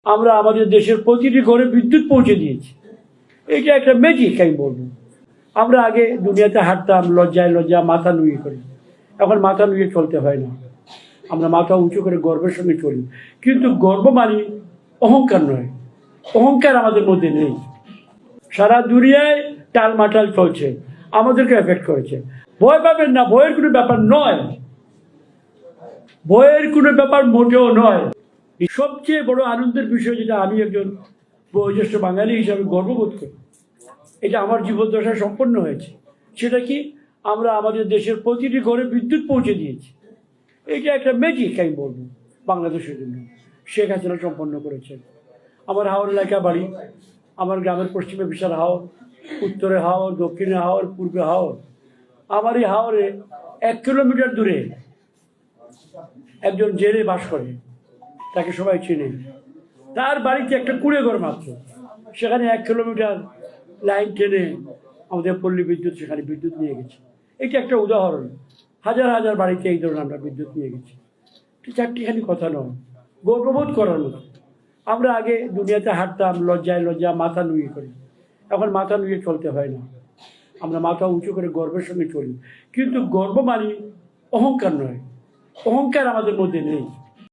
আমরা আমাদের দেশের প্রতিটি ঘরে বিদ্যুৎ পৌঁছে দিয়েছি। এটা একটা ম্যাজিক আমি বলবো। আমরা আগে দুনিয়াতে হাঁটতাম লজ্জায় মাথা নুয়ে করে, এখন মাথা নুয়ে চলতে হয় না। আমরা মাথা উঁচু করে গর্বের সঙ্গে চলি, কিন্তু গর্ব মানে অহংকার নয়। অহংকার আমাদের মধ্যে নেই। সারা দুনিয়ায় টালমাটাল চলছে, আমাদেরকে এফেক্ট করেছে। ভয় পাবেন না, ভয়ের কোনো ব্যাপার নয়, ভয়ের কোনো ব্যাপার মোটেও নয়। সবচেয়ে বড় আনন্দের বিষয়, যেটা আমি একজন বয়োজ্যেষ্ঠ বাঙালি হিসাবে গর্ববোধ করি, এটা আমার জীবদ্দশায় সম্পন্ন হয়েছে। সেটা কি, আমরা আমাদের দেশের প্রতিটি ঘরে বিদ্যুৎ পৌঁছে দিয়েছি। এটা একটা ম্যাজিক আমি বলবো বাংলাদেশের জন্য। শেখ হাসিনা সম্পন্ন করেছেন। আমার হাওর এলাকা বাড়ি, আমার গ্রামের পশ্চিমে বিশাল হাওর, উত্তরে হাওর, দক্ষিণে হাওর, পূর্বে হাওর। আমার এই হাওরে 1 কিলোমিটার দূরে একজন জেলে বাস করে, তাকে সবাই চেনে। তার বাড়িতে একটা কুঁড়ে ঘর মাত্র, সেখানে 1 কিলোমিটার লাইন টেনে আমাদের পল্লী বিদ্যুৎ সেখানে বিদ্যুৎ নিয়ে গেছে। এটা একটা উদাহরণ। হাজার হাজার বাড়িতে এই ধরনের আমরা বিদ্যুৎ নিয়ে গেছি। চারটিখানি কথা নয়, গর্ববোধ করার মতো। আমরা আগে দুনিয়াতে হাঁটতাম লজ্জায় মাথা নুয়ে করি, এখন মাথা নুয়ে চলতে হয় না। আমরা মাথা উঁচু করে গর্বের সঙ্গে চলি, কিন্তু গর্ব মানে অহংকার নয়। অহংকার আমাদের মধ্যে নেই।